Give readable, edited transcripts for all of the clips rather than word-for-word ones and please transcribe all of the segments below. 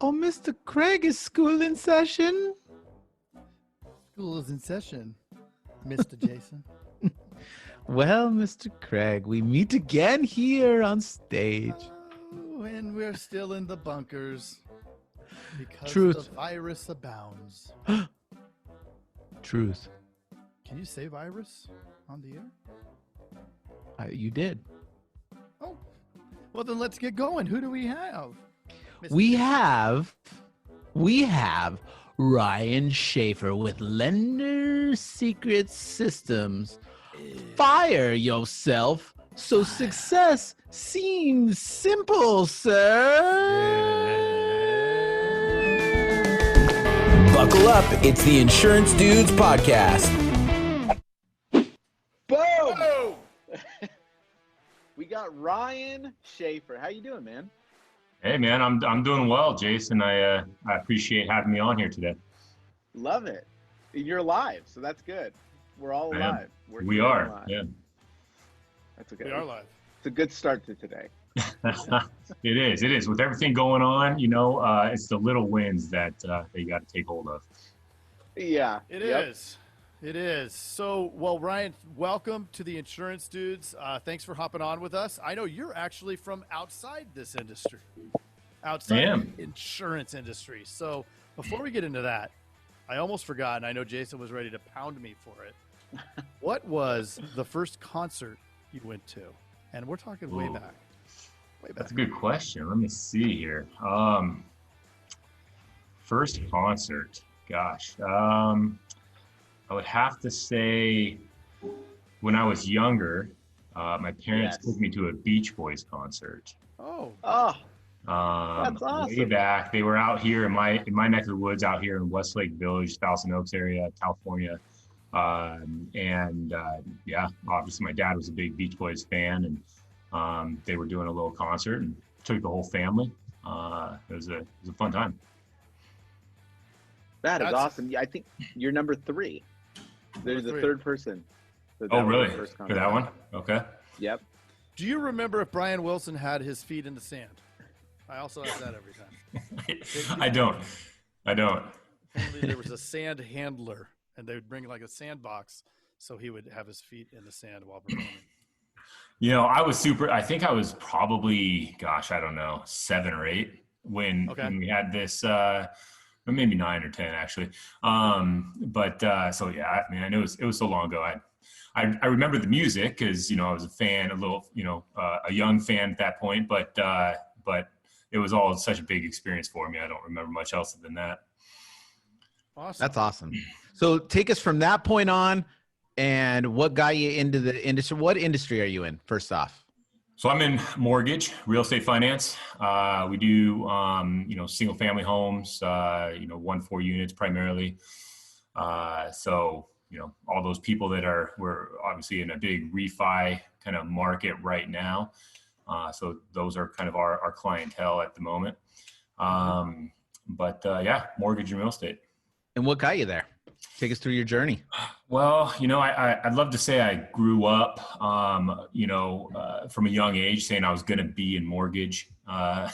Oh, Mr. Craig, is school in session? School is in session, Mr. Jason. Well, Mr. Craig, we meet again here on stage. Oh, and we're still in the bunkers because Truth. the virus abounds. Truth. Can you say virus on the air? You did. Oh, well then let's get going. Who do we have? We have Ryan Shaffer with Lender Secret Systems. Fire yourself so success seems simple, sir. Buckle up. It's the Insurance Dudes Podcast. Boom! We got Ryan Shaffer. How you doing, man? Hey, man, I'm doing well, Jason. I appreciate having me on here today. Love it. You're live, so that's good. We're all alive. We are. Alive. Yeah. That's a good. We are live. It's a good start to today. It is. With everything going on, it's the little wins that you got to take hold of. Yeah. It is. It is. So, well, Ryan, welcome to the Insurance Dudes. Thanks for hopping on with us. I know you're actually from outside this industry, outside the insurance industry. So before we get into that, I almost forgot, and I know Jason was ready to pound me for it. What was the first concert you went to? And we're talking way back. That's a good question. Let me see here. First concert. Gosh. I would have to say when I was younger, my parents took me to a Beach Boys concert. Oh, that's awesome. Way back, they were out here in my neck of the woods, out here in Westlake Village, Thousand Oaks area, California. Yeah, obviously my dad was a big Beach Boys fan, and they were doing a little concert and took the whole family. It was a fun time. That's awesome. Yeah, I think you're number 3. There's the third person. Oh, really? For that one? Okay. Yep. Do you remember if Brian Wilson had his feet in the sand? I also ask that every time. I don't. Apparently there was a sand handler, and they would bring like a sandbox so he would have his feet in the sand while performing. I think I was probably, gosh, I don't know, 7 or 8 when we had this, or maybe 9 or 10 actually. So yeah, I mean, I know it was so long ago. I remember the music because, I was a fan, a young fan at that point, but it was all such a big experience for me. I don't remember much else than that. Awesome. That's awesome. So take us from that point on, and what got you into the industry? What industry are you in, first off? So I'm in mortgage, real estate finance. We do, single family homes, 1-4 units primarily. All those people that we're obviously in a big refi kind of market right now. So those are kind of our clientele at the moment. Mortgage and real estate. And what got you there? Take us through your journey. Well, I'd love to say I grew up, from a young age saying I was going to be in mortgage, but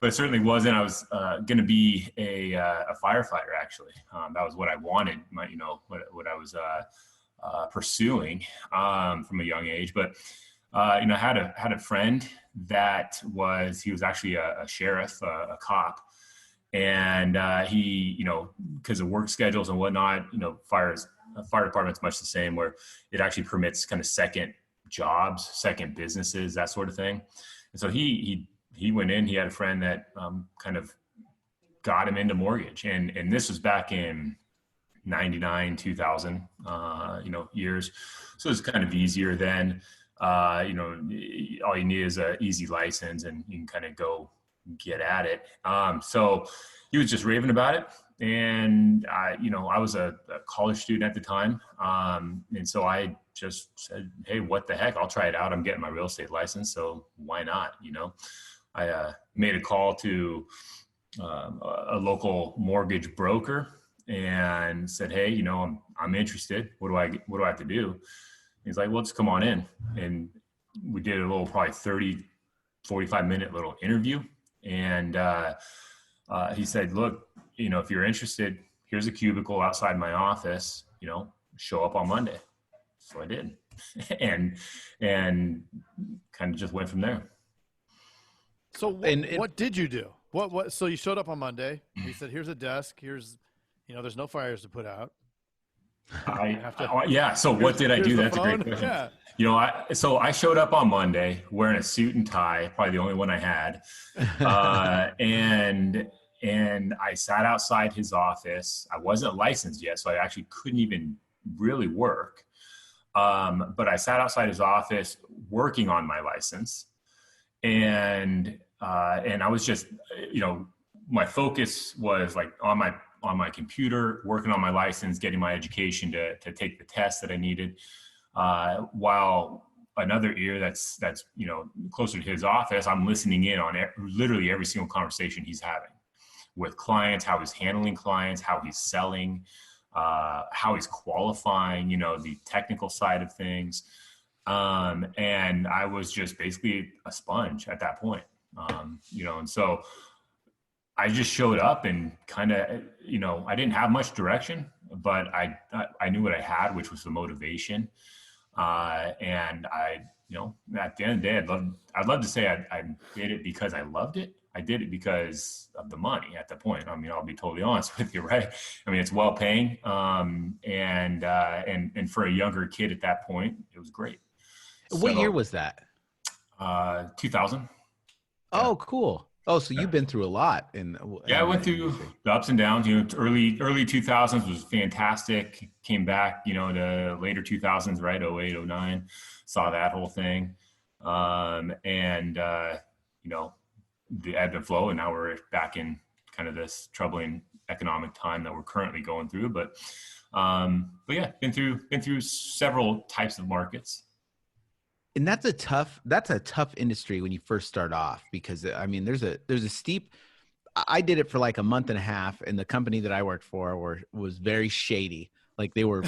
it certainly wasn't. I was going to be a firefighter, actually. That was what I wanted, what I was pursuing from a young age. But, I had a friend he was actually a sheriff, a cop. And he, because of work schedules and whatnot, fire department's much the same, where it actually permits kind of second jobs, second businesses, that sort of thing. And so he went in. He had a friend that kind of got him into mortgage, and this was back in 99, 2000, years. So it's kind of easier then. All you need is an easy license, and you can kind of go get at it. So he was just raving about it. And I was a college student at the time. And so I just said, hey, what the heck? I'll try it out. I'm getting my real estate license. So why not? I made a call to a local mortgage broker and said, hey, I'm interested. What do I have to do? He's like, well, just come on in. And we did a little, probably 30, 45-minute little interview. And he said, look, if you're interested, here's a cubicle outside my office, show up on Monday. So I did. and kind of just went from there. So what did you do? So you showed up on Monday. You said, here's a desk. Here's, there's no fires to put out. So what did I do? That's a great question. Yeah. So I showed up on Monday wearing a suit and tie, probably the only one I had. And I sat outside his office. I wasn't licensed yet, so I actually couldn't even really work. But I sat outside his office working on my license. And I was just, my focus was like on my computer, working on my license, getting my education to take the test that I needed. While another ear that's closer to his office, I'm listening in on literally every single conversation he's having with clients, how he's handling clients, how he's selling, how he's qualifying, the technical side of things. And I was just basically a sponge at that point, and so I just showed up and kind of, I didn't have much direction, but I knew what I had, which was the motivation. And I, at the end of the day, I'd love to say I did it because I loved it. I did it because of the money at the point. I mean, I'll be totally honest with you, right? I mean, it's well paying. And for a younger kid at that point, it was great. What year was that? 2000. Oh, cool. Oh, so you've been through a lot. I went through the ups and downs. Early 2000s was fantastic. Came back, to later 2000s, right? 08, 09. Saw that whole thing. The ebb and flow, and now we're back in kind of this troubling economic time that we're currently going through. But yeah, been through several types of markets. And that's a tough industry when you first start off, because I mean, there's a steep, I did it for like a month and a half, and the company that I worked for was very shady. Like they were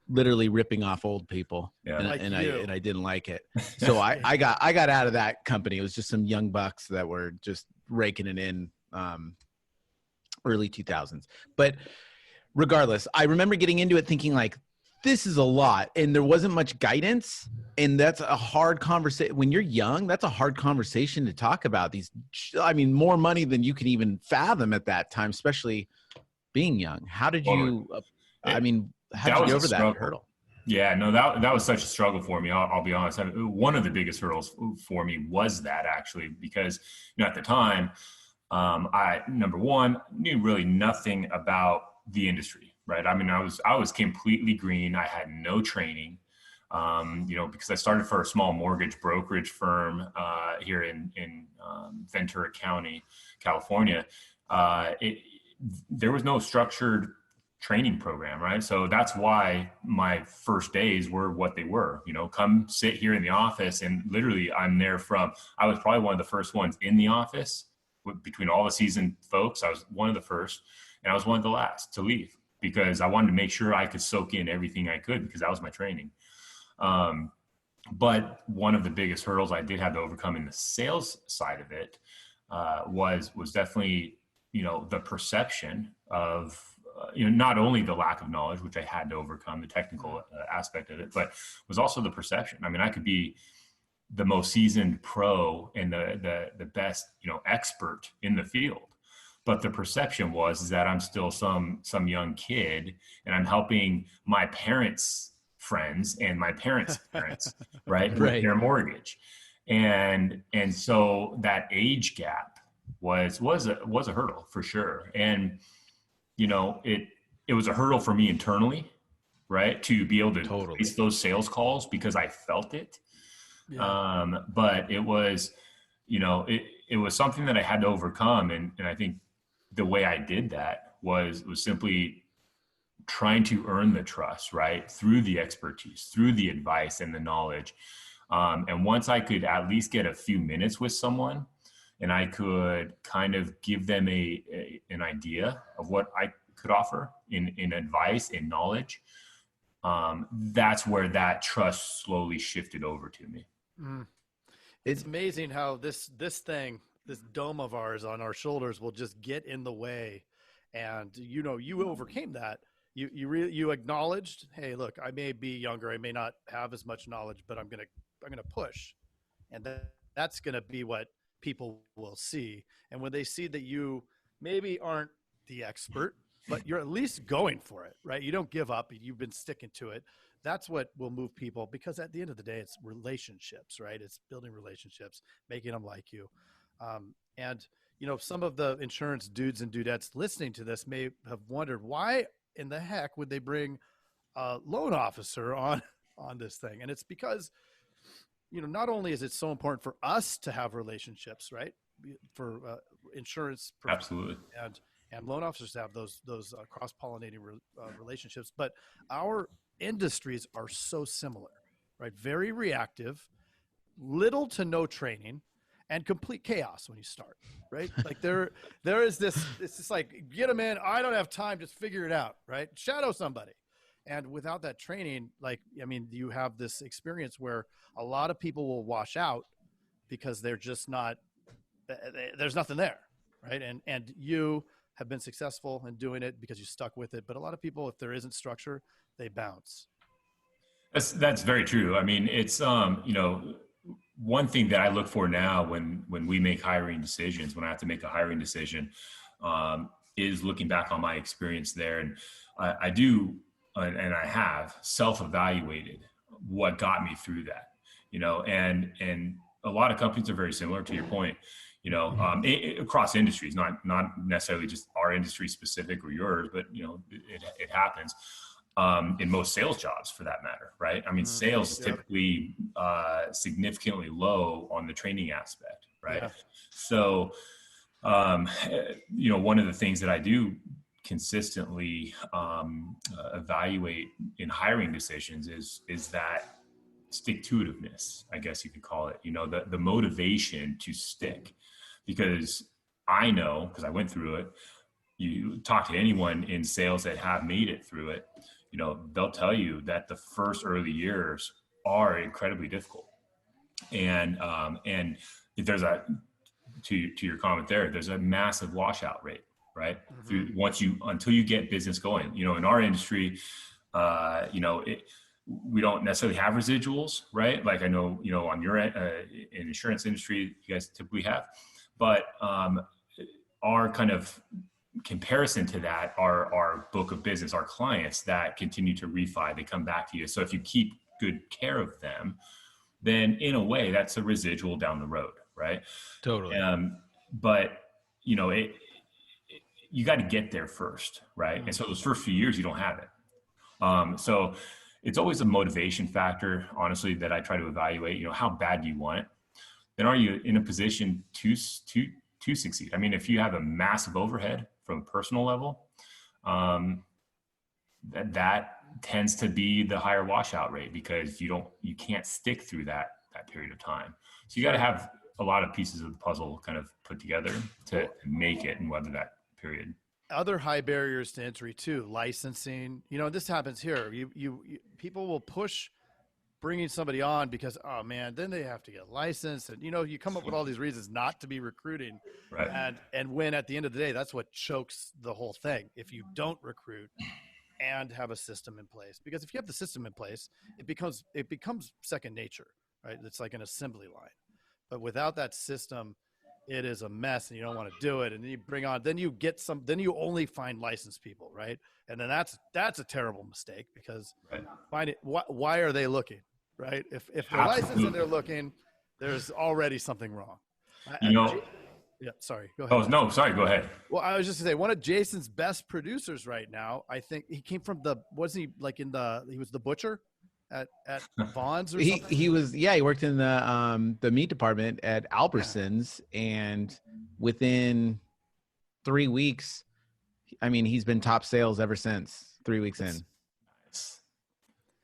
literally ripping off old people. Yeah. And I didn't like it. So I got out of that company. It was just some young bucks that were just raking it in, early 2000s. But regardless, I remember getting into it thinking like, this is a lot, and there wasn't much guidance, and that's a hard conversation. When you're young, that's a hard conversation to talk about. More money than you can even fathom at that time, especially being young. How did you, how did you get over that hurdle? Yeah, no, that was such a struggle for me. I'll be honest. One of the biggest hurdles for me was that, actually, because at the time, I, number one, knew really nothing about the industry. Right. I mean, I was completely green. I had no training, because I started for a small mortgage brokerage firm here in Ventura County, California. There was no structured training program. Right. So that's why my first days were what they were. Come sit here in the office, and literally I was probably one of the first ones in the office between all the seasoned folks. I was one of the first, and I was one of the last to leave, because I wanted to make sure I could soak in everything I could, because that was my training. But one of the biggest hurdles I did have to overcome in the sales side of it was definitely, the perception of, not only the lack of knowledge, which I had to overcome, the technical aspect of it, but was also the perception. I mean, I could be the most seasoned pro and the best, expert in the field, but the perception was that I'm still some young kid, and I'm helping my parents' friends and my parents' parents, right, with their mortgage, and so that age gap was a hurdle for sure, and it was a hurdle for me internally, right, to be able to face those sales calls, because I felt it, but it was, it was something that I had to overcome, and I think the way I did that was simply trying to earn the trust, right, through the expertise, through the advice and the knowledge. And once I could at least get a few minutes with someone, and I could kind of give them an idea of what I could offer in advice and knowledge, that's where that trust slowly shifted over to me. It's amazing how this thing dome of ours on our shoulders will just get in the way. And, you know, you overcame that. You acknowledged, hey, look, I may be younger, I may not have as much knowledge, but I'm gonna push, and that's gonna be what people will see. And when they see that you maybe aren't the expert, but you're at least going for it, right? You don't give up. You've been sticking to it. That's what will move people, because at the end of the day, it's relationships, right? It's building relationships, making them like you. And, you know, some of the insurance dudes and dudettes listening to this may have wondered, why in the heck would they bring a loan officer on this thing? And it's because, you know, not only is it so important for us to have relationships, right? For insurance. Absolutely. And loan officers have those cross-pollinating relationships, but our industries are so similar, right? Very reactive, little to no training, and complete chaos when you start, right? Like there is this, it's just like, get them in. I don't have time. Just figure it out, right? Shadow somebody. And without that training, like, I mean, you have this experience where a lot of people will wash out because they're just not, there's nothing there, right? And you have been successful in doing it because you stuck with it. But a lot of people, if there isn't structure, they bounce. That's very true. I mean, it's, you know, one thing that I look for now when we make hiring decisions, when I have to make a hiring decision, is looking back on my experience there. And I do, and I have self-evaluated what got me through that, you know, and a lot of companies are very similar to your point, you know, across industries, not necessarily just our industry specific or yours, but, you know, it happens. In most sales jobs for that matter, right? I mean, sales is typically significantly low on the training aspect, right? Yeah. So, you know, one of the things that I do consistently evaluate in hiring decisions is that stick-to-itiveness, I guess you could call it, you know, the motivation to stick. Because I know, because I went through it, you talk to anyone in sales that have made it through it, you know, they'll tell you that the first early years are incredibly difficult. And if there's to your comment there's a massive washout rate, right? Until you get business going, you know, in our industry, you know, we don't necessarily have residuals, right? Like I know, you know, on your in insurance industry, you guys typically have, but our kind of comparison to that are our book of business, our clients that continue to refi, they come back to you. So if you keep good care of them, then in a way that's a residual down the road, right? Totally. But you know, you got to get there first, right? And so those first few years you don't have it. So it's always a motivation factor, honestly, that I try to evaluate. You know, how bad do you want it? Then are you in a position to succeed? I mean, if you have a massive overhead from a personal level, that tends to be the higher washout rate, because you can't stick through that period of time. So you got to have a lot of pieces of the puzzle kind of put together to make it and weather that period. Other high barriers to entry too, licensing. You know, this happens here. You people will push bringing somebody on because, oh man, then they have to get licensed, and you know, you come up with all these reasons not to be recruiting, right? And when at the end of the day, that's what chokes the whole thing. If you don't recruit and have a system in place, because if you have the system in place, it becomes second nature, right? It's like an assembly line. But without that system, it is a mess, and you don't want to do it. And then you bring on, then you only find licensed people, right? And then that's a terrible mistake, because why are they looking, right? If they're licensed and they're looking, there's already something wrong. You know. Yeah, sorry. Go ahead. Oh no, sorry. Go ahead. Well, I was just gonna say, one of Jason's best producers right now, I think he came from he was the butcher at Vaughn's or something? He worked in the meat department at Albertsons, and within 3 weeks, I mean, he's been top sales ever since. 3 weeks in.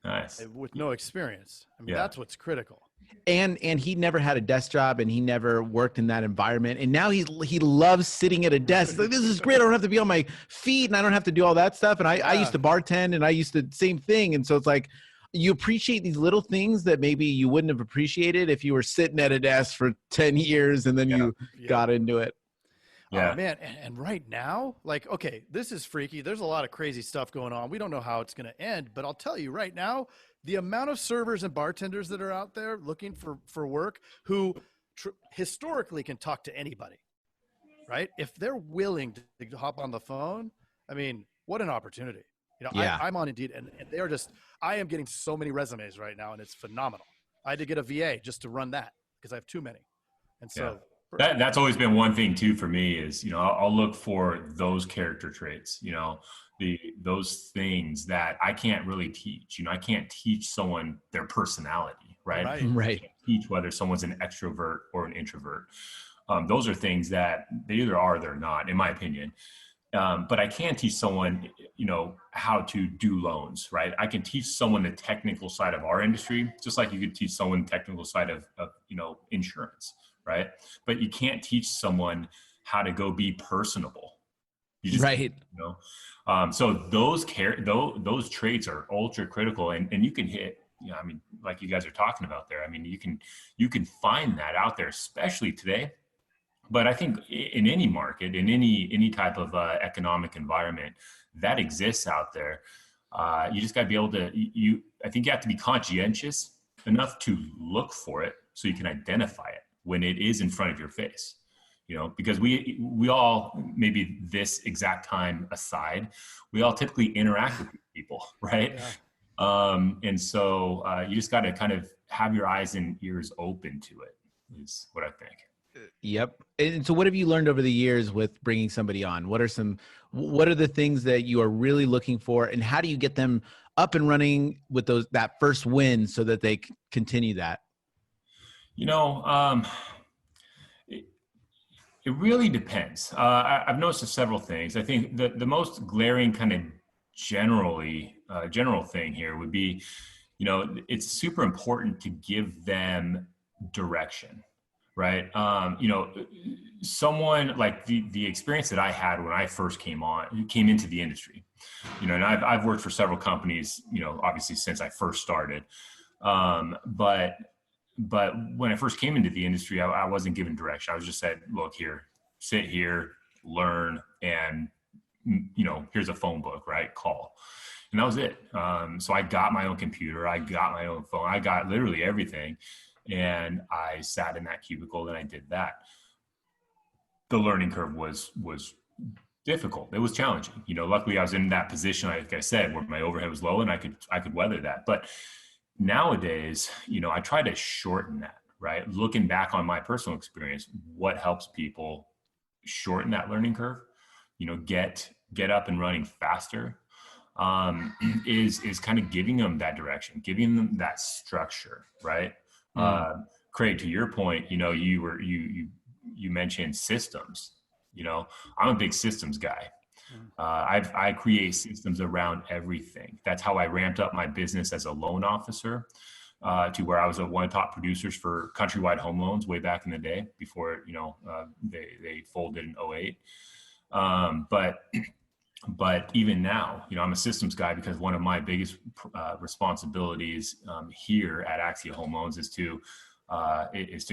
Nice. With no experience. I mean, that's what's critical. And he never had a desk job, and he never worked in that environment. And now he loves sitting at a desk. Like, this is great. I don't have to be on my feet, and I don't have to do all that stuff. And I used to bartend, and I used to same thing. And so it's like, you appreciate these little things that maybe you wouldn't have appreciated if you were sitting at a desk for 10 years and then you got into it. Yeah. Oh, man. And right now, like, okay, this is freaky. There's a lot of crazy stuff going on. We don't know how it's going to end, but I'll tell you right now, the amount of servers and bartenders that are out there looking for work who historically can talk to anybody, right? If they're willing to hop on the phone, I mean, what an opportunity. You know, I'm on Indeed, and they are just, I am getting so many resumes right now, and it's phenomenal. I had to get a VA just to run that because I have too many. And so that's always been one thing too for me is, you know, I'll look for those character traits, you know, those things that I can't really teach. You know, I can't teach someone their personality, right? Right. I can't teach whether someone's an extrovert or an introvert. Those are things that they either are or they're not, in my opinion. But I can teach someone, you know, how to do loans, right? I can teach someone the technical side of our industry, just like you could teach someone the technical side of you know, insurance, right? But you can't teach someone how to go be personable. You just, right. You know, so those traits are ultra critical, and you can hit. You know, I mean, like you guys are talking about there. I mean, you can find that out there, especially today. But I think in any market, in any type of economic environment that exists out there, you just got to be able to. I think you have to be conscientious enough to look for it so you can identify it when it is in front of your face. You know, because we all, maybe this exact time aside, we all typically interact with people, right? Yeah. And so you just got to kind of have your eyes and ears open to it, is what I think. Yep. And so what have you learned over the years with bringing somebody on? What are the things that you are really looking for, and how do you get them up and running with that first win so that they continue that? You know, it really depends. I've noticed several things. I think the most glaring kind of general thing here would be, you know, it's super important to give them direction. Right. You know, someone like the experience that I had when I first came into the industry, you know, and I've worked for several companies, you know, obviously since I first started. But when I first came into the industry, I wasn't given direction. I was just said, look here, sit here, learn, and, you know, here's a phone book, right? Call. And that was it. So I got my own computer. I got my own phone. I got literally everything. And I sat in that cubicle and I did that. The learning curve was difficult. It was challenging. You know, luckily I was in that position, like I said, where my overhead was low and I could weather that. But nowadays, you know, I try to shorten that, right? Looking back on my personal experience, what helps people shorten that learning curve, you know, get up and running faster, is kind of giving them that direction, giving them that structure, right? Craig, to your point, you know, you mentioned systems. You know, I'm a big systems guy. I create systems around everything. That's how I ramped up my business as a loan officer to where I was one of the top producers for countrywide home loans way back in the day before, you know, they folded in 08. But even now, you know, I'm a systems guy because one of my biggest responsibilities here at Axia Home Loans is to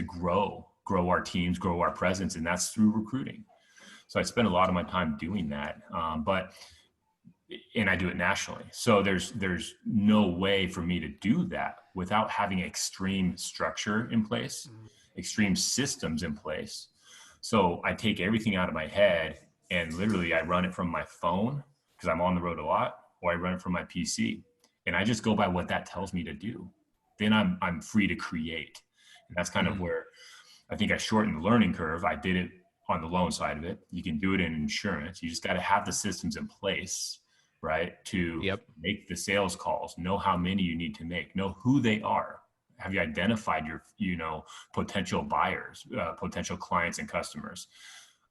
grow our teams, grow our presence, and that's through recruiting. So I spend a lot of my time doing that, and I do it nationally. So there's no way for me to do that without having extreme structure in place, extreme systems in place. So I take everything out of my head. And literally I run it from my phone because I'm on the road a lot, or I run it from my PC, and I just go by what that tells me to do. Then I'm free to create. And that's kind of where I think I shortened the learning curve. I did it on the loan side of it. You can do it in insurance. You just got to have the systems in place, right? To make the sales calls, know how many you need to make, know who they are. Have you identified your, you know, potential buyers, potential clients and customers?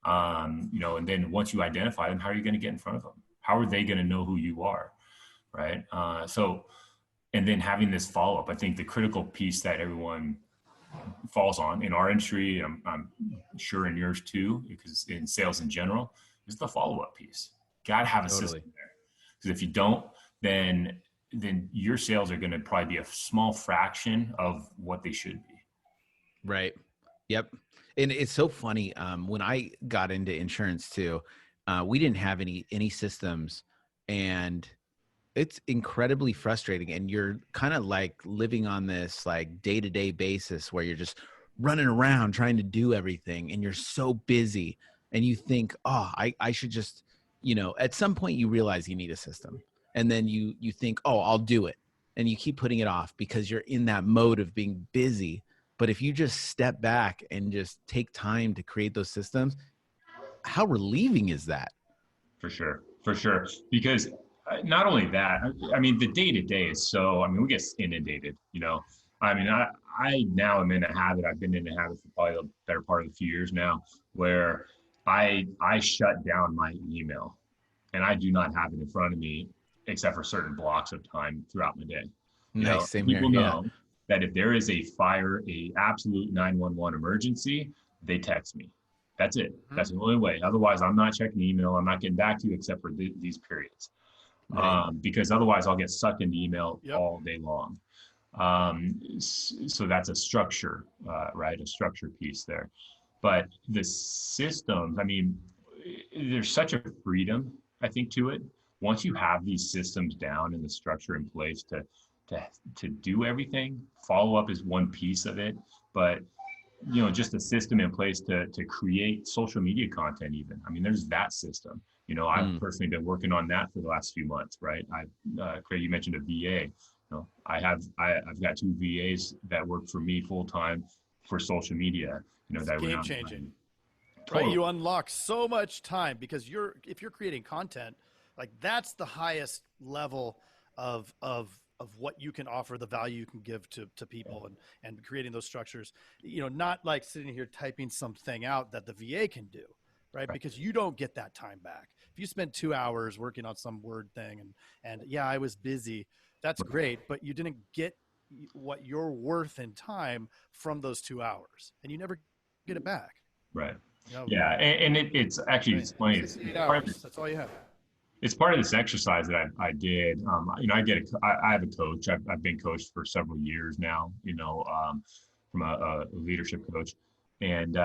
You know, and then once you identify them, how are you going to get in front of them? How are they going to know who you are? Right. So, and then having this follow-up, I think the critical piece that everyone falls on in our industry, I'm sure in yours too, because in sales in general, is the follow-up piece. Got to have a system there. Because if you don't, then then your sales are going to probably be a small fraction of what they should be. Right. Yep. And it's so funny. When I got into insurance too, we didn't have any systems, and it's incredibly frustrating. And you're kind of like living on this like day-to-day basis where you're just running around trying to do everything, and you're so busy, and you think, oh, I should just, at some point you realize you need a system, and then you think, oh, I'll do it. And you keep putting it off because you're in that mode of being busy. But if you just step back and just take time to create those systems, how relieving is that? For sure. Because not only that, I mean, the day to day is so, I mean, we get inundated, I mean, I now am in a habit. I've been in a habit for probably the better part of a few years now, where I shut down my email, and I do not have it in front of me except for certain blocks of time throughout my day. Nice, same people here. know that if there is a fire, a absolute 911 emergency, they text me. That's it. That's the only way. Otherwise, I'm not checking email. I'm not getting back to you except for these periods. Right. Because otherwise I'll get sucked into email all day long. So that's a structure, right? A structure piece there. But the systems, I mean, there's such a freedom, I think, to it. Once you have these systems down and the structure in place to do everything, follow up is one piece of it, but just a system in place to create social media content even. I mean, there's that system. I've personally been working on that for the last few months, right? Craig, you mentioned a VA. I've got 2 VAs that work for me full time for social media. That game changing. Totally. Right, you unlock so much time because if you're creating content, like that's the highest level of what you can offer, the value you can give to people, and creating those structures. Not like sitting here typing something out that the VA can do. Right? Because you don't get that time back. If you spend 2 hours working on some Word thing and yeah, I was busy, that's great, but you didn't get what you're worth in time from those 2 hours, and you never get it back. Right. Yeah. And it's actually, it's funny. It's that's all you have. It's part of this exercise that I did. I have a coach. I've been coached for several years now, from a leadership coach. And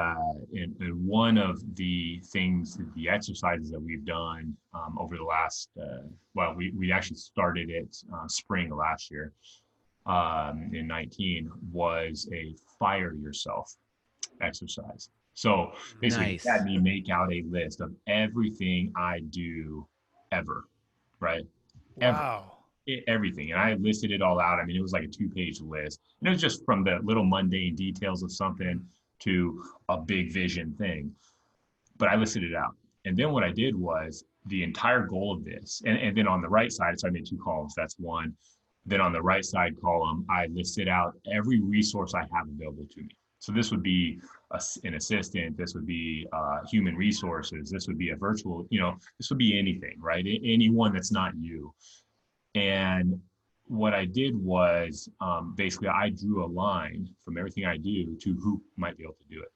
one of the things, the exercises that we've done over the last, we actually started it spring of last year in 19, was a fire yourself exercise. So basically, Nice. it had me make out a list of everything I do ever, right? Wow. Everything. And I listed it all out. I mean, it was like a 2-page list. And it was just from the little mundane details of something to a big vision thing. But I listed it out. And then what I did was the entire goal of this, and then on the right side, so I made 2 columns, that's one. Then on the right side column, I listed out every resource I have available to me. So this would be an assistant, this would be human resources, this would be a virtual, this would be anything, right? Anyone that's not you. And what I did was basically I drew a line from everything I do to who might be able to do it.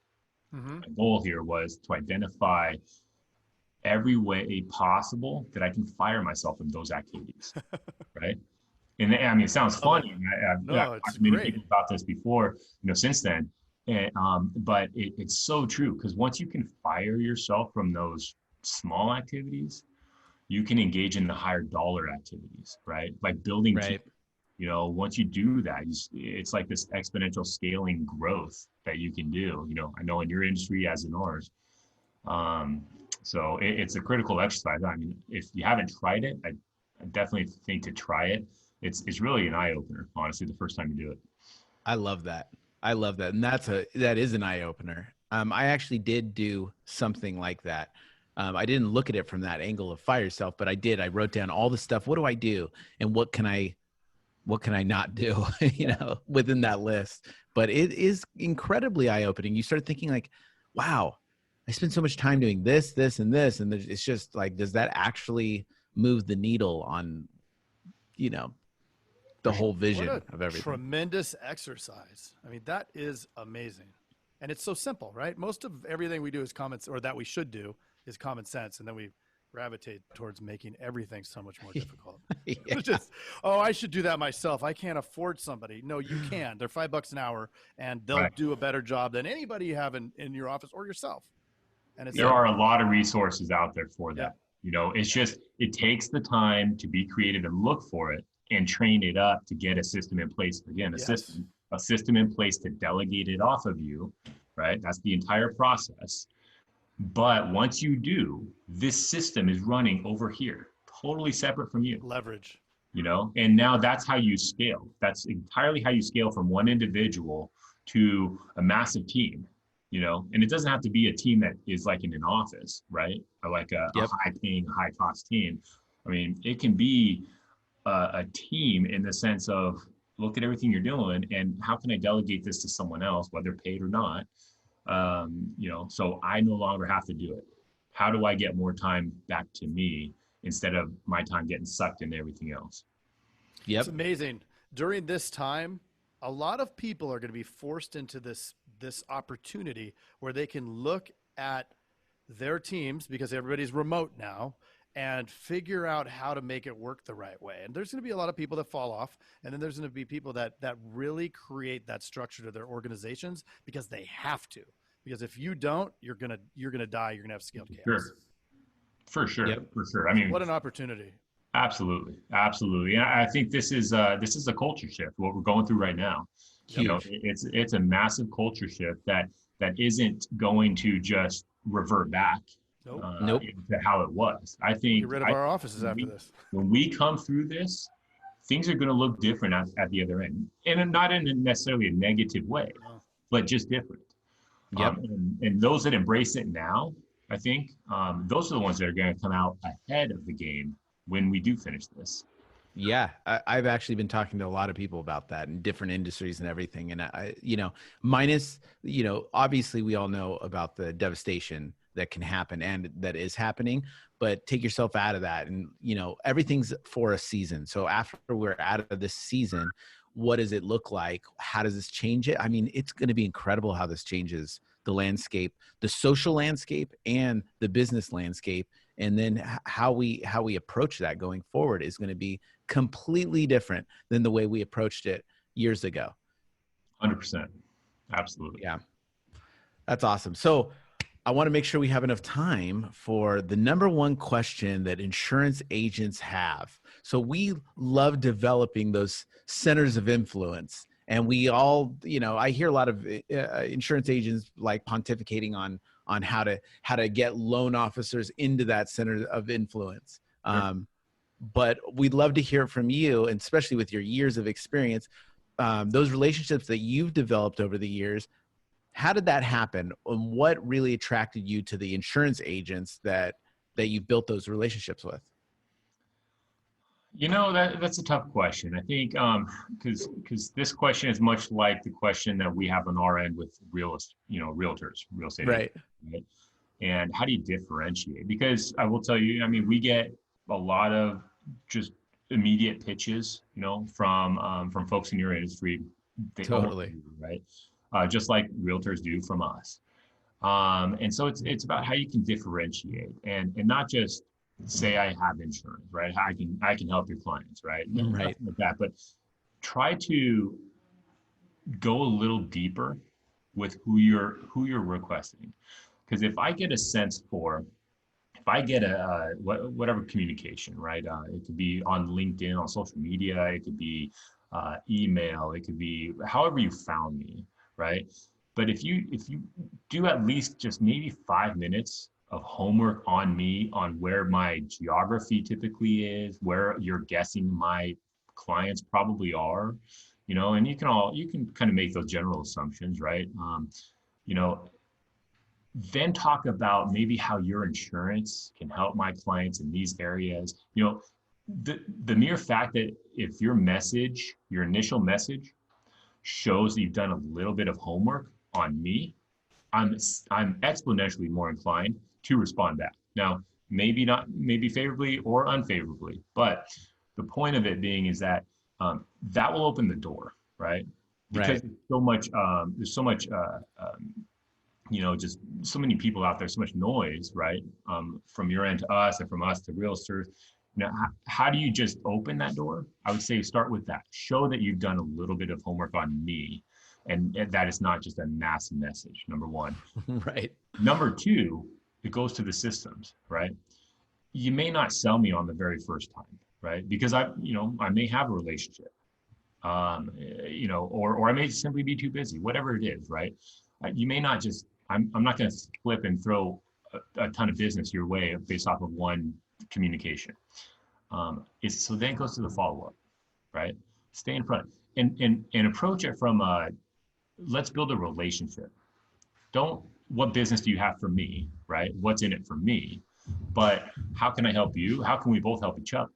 Mm-hmm. My goal here was to identify every way possible that I can fire myself in those activities, right? And I mean, it sounds funny. I've talked to many people about this before, since then. And, but it's so true, because once you can fire yourself from those small activities, you can engage in the higher dollar activities, right? Like building, right. Once you do that, it's like this exponential scaling growth that you can do, I know in your industry as in ours. So it's a critical exercise. I mean, if you haven't tried it, I definitely think to try it. It's really an eye opener, honestly, the first time you do it. I love that. And that is an eye opener. I actually did do something like that. I didn't look at it from that angle of fire yourself, but I did. I wrote down all the stuff. What do I do? And what can I not do, within that list? But it is incredibly eye opening. You start thinking like, wow, I spend so much time doing this, and this. And it's just like, does that actually move the needle on, the whole vision of everything? Tremendous exercise. I mean, that is amazing. And it's so simple, right? Most of everything we do is that we should do is common sense. And then we gravitate towards making everything so much more difficult. Yeah. Just, oh, I should do that myself. I can't afford somebody. No, you can. They're $5 an hour, and they'll do a better job than anybody you have in your office or yourself. And it's there are a lot of resources out there for that. It's just, it takes the time to be creative and look for it and train it up to get a system in place. Again, a system in place to delegate it off of you, right? That's the entire process. But once you do, this system is running over here, totally separate from you. Leverage. And now that's how you scale. That's entirely how you scale from one individual to a massive team, and it doesn't have to be a team that is like in an office, right? Or like a high-paying, high-cost team. I mean, it can be a team in the sense of, look at everything you're doing and how can I delegate this to someone else, whether paid or not? So I no longer have to do it. How do I get more time back to me instead of my time getting sucked into everything else? Yep. It's amazing. During this time, a lot of people are going to be forced into this opportunity where they can look at their teams, because everybody's remote now, and figure out how to make it work the right way. And there's going to be a lot of people that fall off, and then there's going to be people that really create that structure to their organizations because they have to. Because if you don't, you're gonna die. You're gonna have scaled chaos. For sure. I mean, what an opportunity. Absolutely. And I think this is a culture shift. What we're going through right now. It's a massive culture shift that isn't going to just revert back to how it was. I think get rid of our offices after this. When we come through this, things are going to look different at the other end, and not in necessarily a negative way, but just different. And those that embrace it now, I think those are the ones that are going to come out ahead of the game when we do finish this. Yeah, I've actually been talking to a lot of people about that in different industries and everything. And obviously we all know about the devastation that can happen and that is happening, but take yourself out of that. And, everything's for a season. So after we're out of this season, what does it look like? How does this change it? I mean, it's going to be incredible how this changes the landscape, the social landscape and the business landscape. And then how we approach that going forward is going to be completely different than the way we approached it years ago. 100%. Absolutely. Yeah. That's awesome. So I want to make sure we have enough time for the number one question that insurance agents have. So we love developing those centers of influence. And we all, I hear a lot of insurance agents like pontificating on how to get loan officers into that center of influence. But we'd love to hear from you, and especially with your years of experience, those relationships that you've developed over the years. How did that happen? And what really attracted you to the insurance agents that you built those relationships with? That's a tough question. I think because this question is much like the question that we have on our end with realtors, real estate right? Agents, right? And how do you differentiate? Because I will tell you, I mean, we get a lot of just immediate pitches, from folks in your industry. Totally. Right. Just like realtors do from us. And so it's about how you can differentiate and not just say I have insurance, right? I can help your clients, right? Right. Like that, but try to go a little deeper with who you're requesting. Because if I get a sense for, if I get a whatever communication, right? It could be on LinkedIn, on social media, it could be email, it could be however you found me, right? But if you do at least just maybe 5 minutes of homework on me, on where my geography typically is, where you're guessing my clients probably are, and you can kind of make those general assumptions, right? Then talk about maybe how your insurance can help my clients in these areas. The mere fact that if your initial message shows that you've done a little bit of homework on me, I'm exponentially more inclined to respond back. Now, maybe favorably or unfavorably, but the point of it being is that that will open the door, right? Because there's so much just so many people out there, so much noise, right? From your end to us and from us to realtors. How do you just open that door? I would say start with that. Show that you've done a little bit of homework on me, and that is not just a mass message, number one. Right. Number two, it goes to the systems, right? You may not sell me on the very first time, right? Because I may have a relationship, or I may simply be too busy, whatever it is, right? You may not just, I'm not going to flip and throw a ton of business your way based off of one communication. So then it goes to the follow-up, right? Stay in front and approach it from let's build a relationship. What business do you have for me, right? What's in it for me? But how can I help you? How can we both help each other?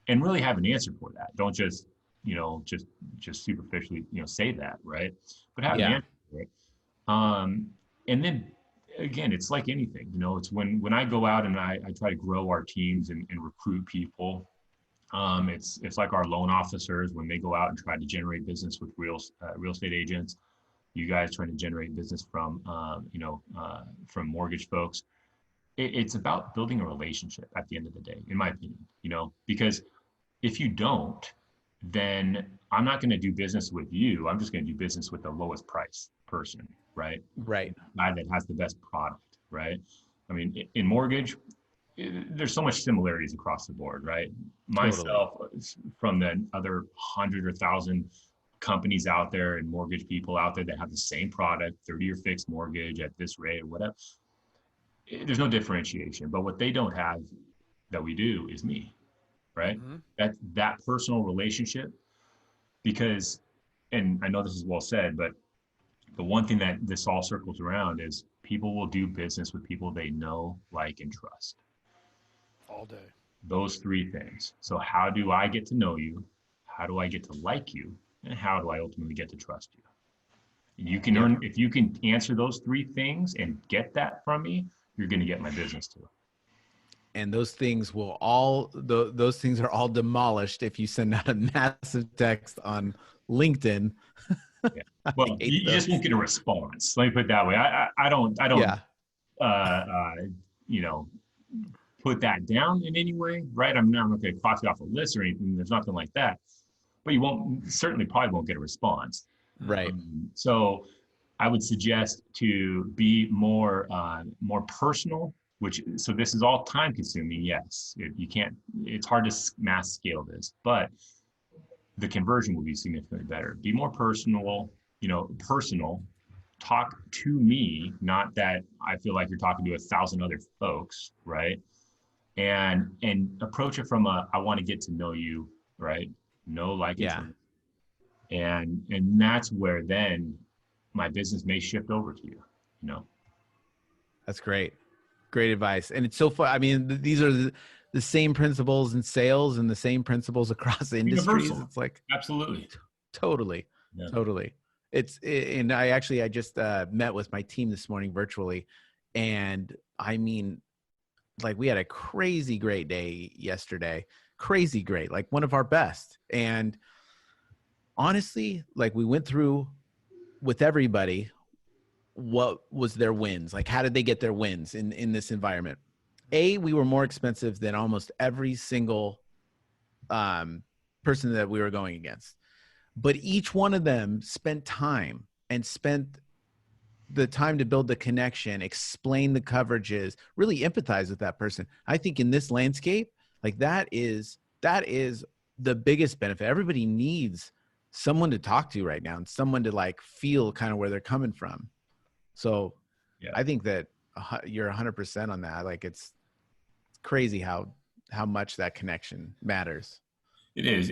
And really have an answer for that. Don't just, just superficially, say that, right? But have an answer for it. And then again, it's like anything, it's when I go out and I try to grow our teams and recruit people. It's like our loan officers, when they go out and try to generate business with real estate agents, you guys trying to generate business from mortgage folks. It's about building a relationship at the end of the day, in my opinion, because if you don't, then I'm not going to do business with you. I'm just going to do business with the lowest price person, right? Right. Guy that has the best product, right? I mean, in mortgage, there's so much similarities across the board, right? Myself, from the other 100 or 1,000 companies out there and mortgage people out there that have the same product, 30-year fixed mortgage at this rate or whatever. There's no differentiation, but what they don't have that we do is me, right? Mm-hmm. That personal relationship, because, and I know this is well said, but the one thing that this all circles around is people will do business with people they know, like, and trust. All day. Those three things. So how do I get to know you? How do I get to like you? And how do I ultimately get to trust you? You can earn, if you can answer those three things and get that from me, you're going to get my business too. And those things will those things are all demolished if you send out a massive text on LinkedIn. Yeah. Well, you just won't get a response. Let me put it that way. I don't, put that down in any way, right? I'm not going to cross it off a list or anything. There's nothing like that. But you probably won't get a response. Right. So I would suggest to be more personal, so this is all time consuming. Yes, it's hard to mass scale this, but the conversion will be significantly better. Be more personal, talk to me, not that I feel like you're talking to 1,000 other folks, right? And approach it from I want to get to know you, right? Know, like, and that's where then my business may shift over to you, That's great. Great advice. And it's so fun. I mean, these are the same principles in sales and the same principles across industries. Universal. It's like, absolutely. Totally. And I just met with my team this morning virtually. And I mean, like, we had a crazy great day yesterday, crazy great, like one of our best. And honestly, like, we went through with everybody what was their wins, like how did they get their wins in this environment. We were more expensive than almost every single person that we were going against, but each one of them spent the time to build the connection, explain the coverages, really empathize with that person. I think in this landscape, like, that is the biggest benefit. Everybody needs someone to talk to right now and someone to, like, feel kind of where they're coming from. So I think that you're 100% on that. Like, it's crazy how much that connection matters. It is.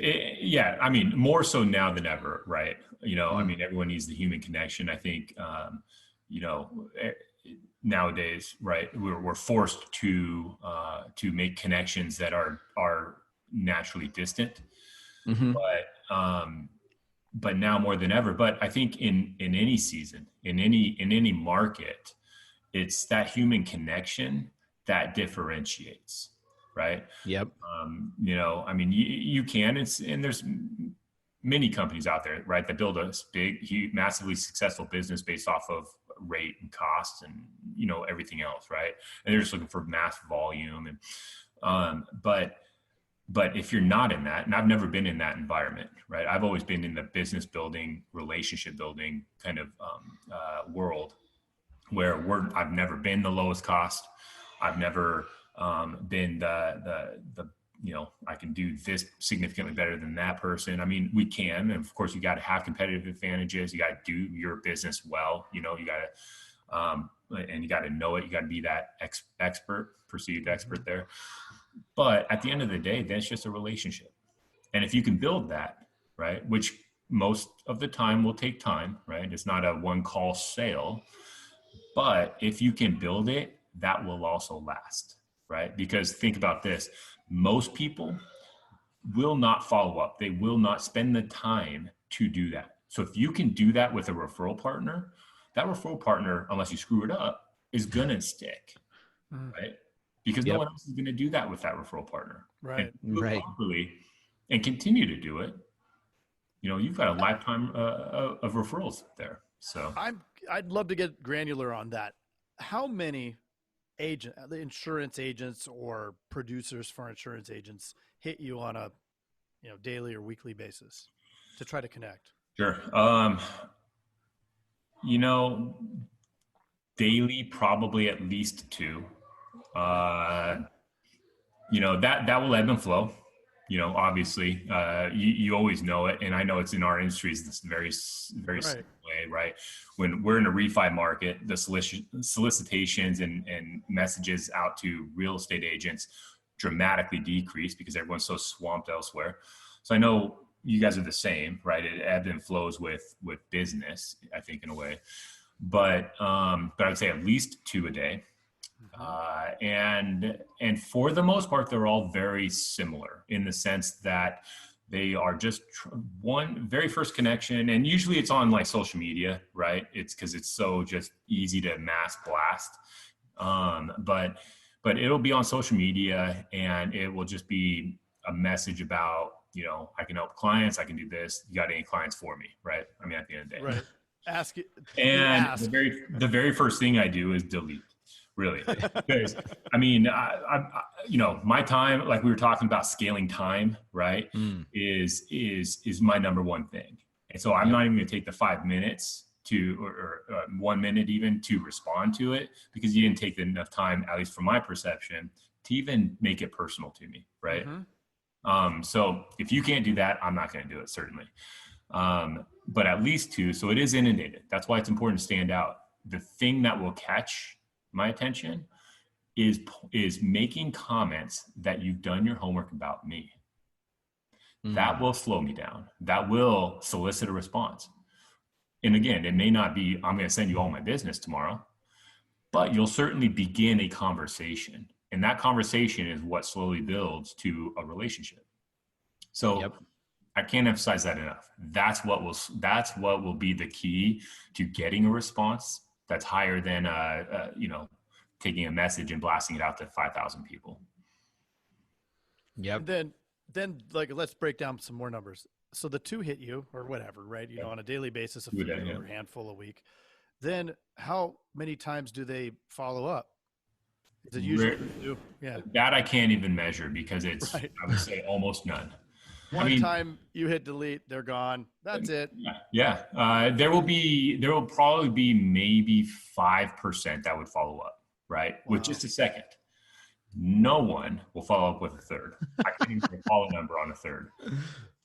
I mean, more so now than ever, right? I mean, everyone needs the human connection. I think, nowadays, right, we're forced to make connections that are naturally distant. Mm-hmm. But now more than ever. But I think in any season, in any market, it's that human connection that differentiates, right? Yep. I mean, you can, and there's many companies out there, right, that build a big, huge, massively successful business based off of rate and costs and, you know, everything else. Right. And they're just looking for mass volume. And, but if you're not in that, and I've never been in that environment, right? I've always been in the business building, relationship building kind of world where I've never been the lowest cost. I've never been the you know, I can do this significantly better than that person. I mean, we can, and of course you got to have competitive advantages. You got to do your business well, you know, you got to, and you got to know it. You got to be that perceived expert there. But at the end of the day, that's just a relationship. And if you can build that, right, which most of the time will take time, right? It's not a one call sale, but if you can build it, that will also last, right? Because think about this, most people will not follow up. They will not spend the time to do that. So if you can do that with a referral partner, that referral partner, unless you screw it up, is gonna stick, right? Because no one else is going to do that with that referral partner. Right. And do it properly and continue to do it. You know, you've got a lifetime of referrals there. So I'd love to get granular on that. How many the insurance agents or producers for insurance agents hit you on a, you know, daily or weekly basis to try to connect? Sure. You know, daily, probably at least 2. You know, that will ebb and flow, you know, obviously, you always know it. And I know it's in our industries, this very same way, right? When we're in a refi market, the solicitations and messages out to real estate agents dramatically decrease because everyone's so swamped elsewhere. So I know you guys are the same, right? It ebbs and flows with business, I think, in a way, but I would say at least 2 a day. And for the most part, they're all very similar in the sense that they are just one very first connection. And usually it's on like social media, right? It's because it's so just easy to mass blast. But it'll be on social media and it will just be a message about, you know, I can help clients. I can do this. You got any clients for me? Right. I mean, at the end of the day, right. Ask it. And the very first thing I do is delete. Really, because I mean, I you know, my time, like we were talking about scaling time, right, is my number one thing. And so I'm not even going to take the 5 minutes or 1 minute even to respond to it because you didn't take enough time, at least from my perception, to even make it personal to me, right? So if you can't do that, I'm not going to do it, certainly. But at least 2, so it is inundated. That's why it's important to stand out. The thing that will catch my attention is making comments that you've done your homework about me. That will slow me down. That will solicit a response. And again, it may not be, I'm going to send you all my business tomorrow, but you'll certainly begin a conversation. And that conversation is what slowly builds to a relationship. So I can't emphasize that enough. That's what will be the key to getting a response that's higher than, you know, taking a message and blasting it out to 5,000 people. Yep. Then like, let's break down some more numbers. So the 2 hit you or whatever, right? You know, on a daily basis, a few or a handful a week. Then how many times do they follow up? Is it usually 2? Yeah. That I can't even measure because it's, I would say almost none. One time you hit delete, they're gone. That's it. Yeah. There will probably be maybe 5% that would follow up, right? Wow. With just a second. No one will follow up with a third. I can't even recall a number on a third.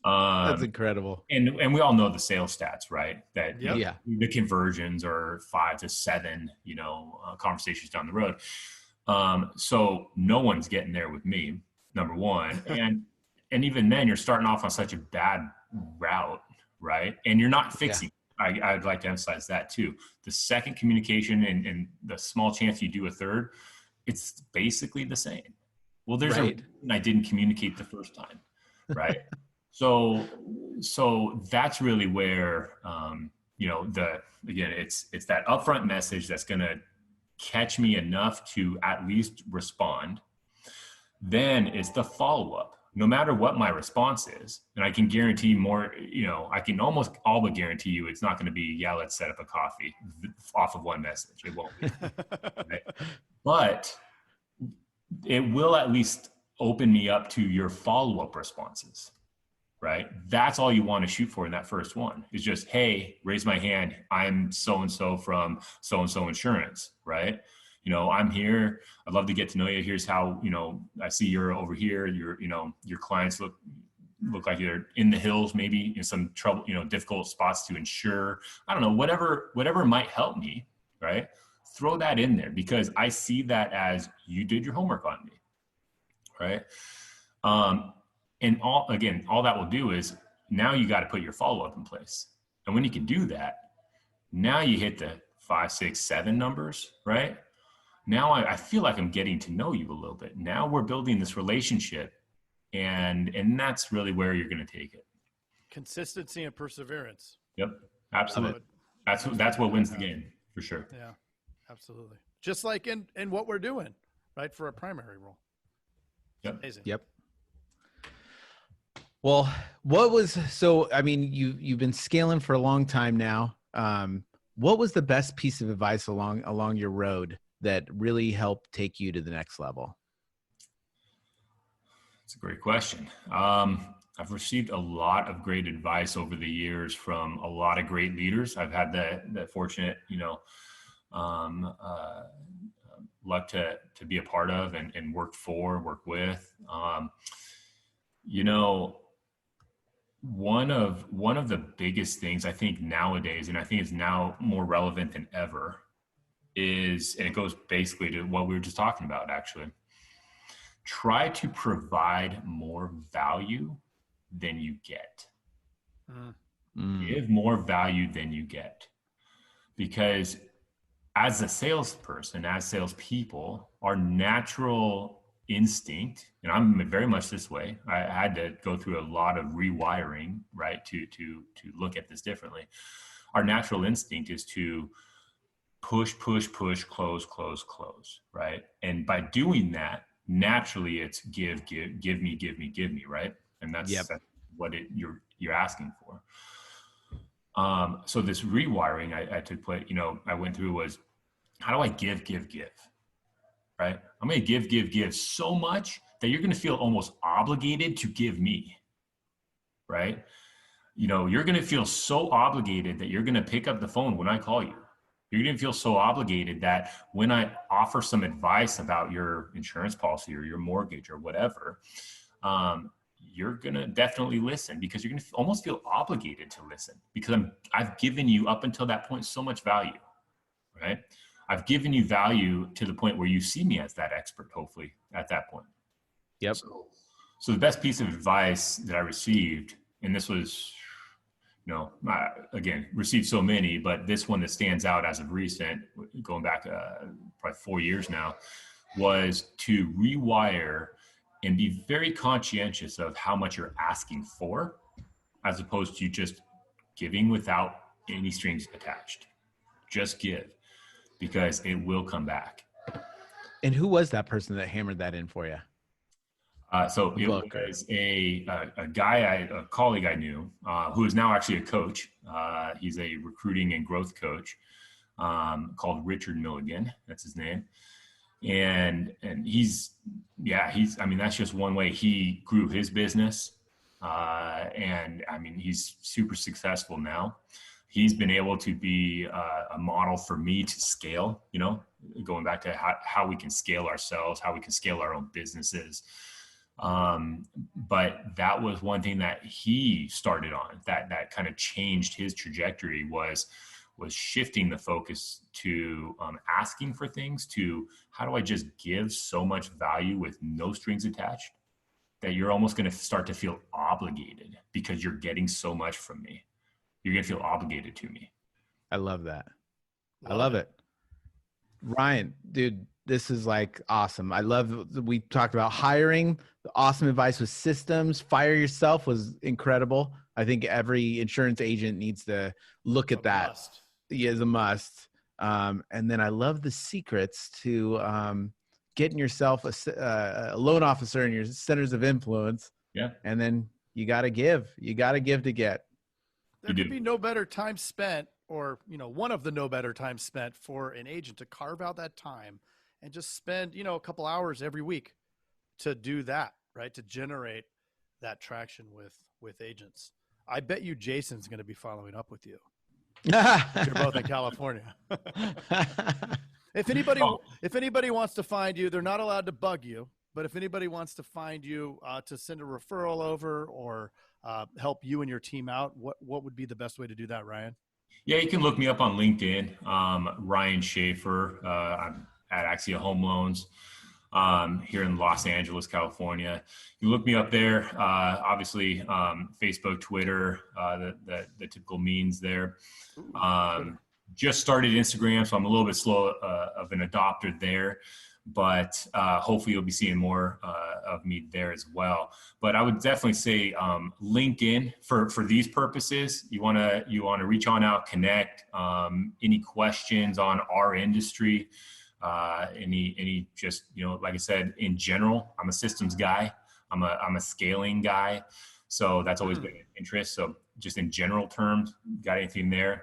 That's incredible. And we all know the sales stats, right? That the conversions are 5 to 7, you know, conversations down the road. So no one's getting there with me, number one. And even then, you're starting off on such a bad route, right? And you're not fixing. I'd like to emphasize that too. The second communication and the small chance you do a third, it's basically the same. Well, there's a reason I didn't communicate the first time, right? So that's really where, you know, again, it's that upfront message that's going to catch me enough to at least respond. Then it's the follow-up. no matter what my response is, and I can guarantee more, I can almost all but guarantee you it's not going to be, yeah, let's set up a coffee off of one message. It won't be. Right? But it will at least open me up to your follow-up responses, right? That's all you want to shoot for in that first one is just, hey, raise my hand. I'm so-and-so from so-and-so insurance, right? I'm here. I'd love to get to know you. Here's how, I see you're over here. Your clients look like you're in the hills, maybe in some trouble, difficult spots to insure. I don't know, whatever might help me, right? Throw that in there because I see that as you did your homework on me, right? And all that will do is now you got to put your follow-up in place. And when you can do that, now you hit the 5, 6, 7 numbers, right? Now I feel like I'm getting to know you a little bit. Now we're building this relationship, and that's really where you're going to take it. Consistency and perseverance. Yep, absolutely. That's what wins the game for sure. Yeah, absolutely. Just like in what we're doing, right, for a primary role. Yep. Amazing. Yep. Well, you've been scaling for a long time now. What was the best piece of advice along your road that really helped take you to the next level? That's a great question. I've received a lot of great advice over the years from a lot of great leaders. I've had the fortunate, luck to be a part of and work with. One of the biggest things I think nowadays, and I think is now more relevant than ever, is, and it goes basically to what we were just talking about, actually, try to provide more value than you get. Give more value than you get. Because as a salesperson, as salespeople, our natural instinct, and I'm very much this way, I had to go through a lot of rewiring, right, to look at this differently. Our natural instinct is to push, close, right? And by doing that, naturally it's give me, right? And that's what you're asking for. So this rewiring I took place, I went through was, how do I give, right? I'm going to give so much that you're going to feel almost obligated to give me, right? You're going to feel so obligated that you're going to pick up the phone when I call you. You're going to feel so obligated that when I offer some advice about your insurance policy or your mortgage or whatever, you're going to definitely listen, because you're going to almost feel obligated to listen, because I've given you up until that point so much value, right? I've given you value to the point where you see me as that expert, hopefully, at that point. Yep. So the best piece of advice that I received, and this was, again, received so many, but this one that stands out as of recent, going back probably 4 years now, was to rewire and be very conscientious of how much you're asking for, as opposed to just giving without any strings attached. Just give, because it will come back. And who was that person that hammered that in for you? So it was a colleague I knew, who is now actually a coach. He's a recruiting and growth coach, called Richard Milligan. That's his name. And that's just one way he grew his business. And he's super successful now. He's been able to be a model for me to scale, going back to how we can scale ourselves, how we can scale our own businesses. But that was one thing that he started on, that kind of changed his trajectory, was shifting the focus to asking for things, to how do I just give so much value with no strings attached that you're almost going to start to feel obligated because you're getting so much from me. You're going to feel obligated to me. I love that. I love it. Ryan, dude, this is like awesome. I love, we talked about hiring. The awesome advice with systems. Fire yourself was incredible. I think every insurance agent needs to look at that. Must. Yeah, it's a must. And then I love the secrets to getting yourself a loan officer in your centers of influence. Yeah. And then you got to give. You got to give to get. There could be no better time spent, or, one of the no better times spent for an agent to carve out that time and just spend, a couple hours every week to do that, right? To generate that traction with agents. I bet you Jason's going to be following up with you. You're both in California. If anybody wants to find you, they're not allowed to bug you, but if anybody wants to find you to send a referral over or help you and your team out, what would be the best way to do that, Ryan? Yeah, you can look me up on LinkedIn, Ryan Shaffer. I'm at Axia Home Loans here in Los Angeles, California. You look me up there. Obviously, Facebook, Twitter, the typical means there. Just started Instagram, so I'm a little bit slow of an adopter there. But hopefully you'll be seeing more of me there as well. But I would definitely say LinkedIn for these purposes. You want to reach on out, connect. Any questions on our industry? Any just like I said, in general, I'm a systems guy. I'm a scaling guy. So that's always been an interest. So just in general terms, got anything there?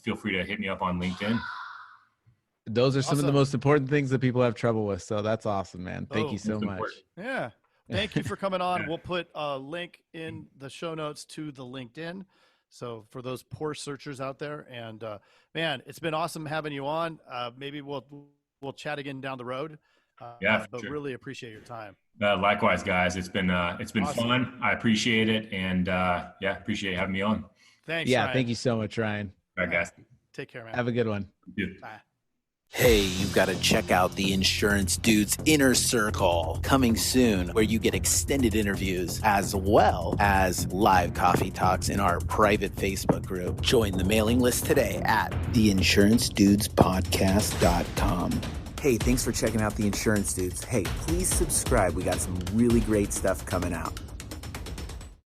Feel free to hit me up on LinkedIn. Those are some of the most important things that people have trouble with. So that's awesome, man. Thank you so much. Yeah. Thank you for coming on. We'll put a link in the show notes to the LinkedIn. So for those poor searchers out there, and man, it's been awesome having you on. Maybe we'll chat again down the road. But sure. Really appreciate your time. Likewise, guys. It's been awesome. Fun. I appreciate it. And appreciate having me on. Thanks. Yeah. Ryan. Thank you so much, Ryan. All right, guys. Take care, man. Have a good one. Bye. Hey, you've got to check out the Insurance Dudes Inner Circle coming soon, where you get extended interviews as well as live coffee talks in our private Facebook group. Join the mailing list today at theinsurancedudespodcast.com. Hey, thanks for checking out The Insurance Dudes. Hey, please subscribe. We got some really great stuff coming out.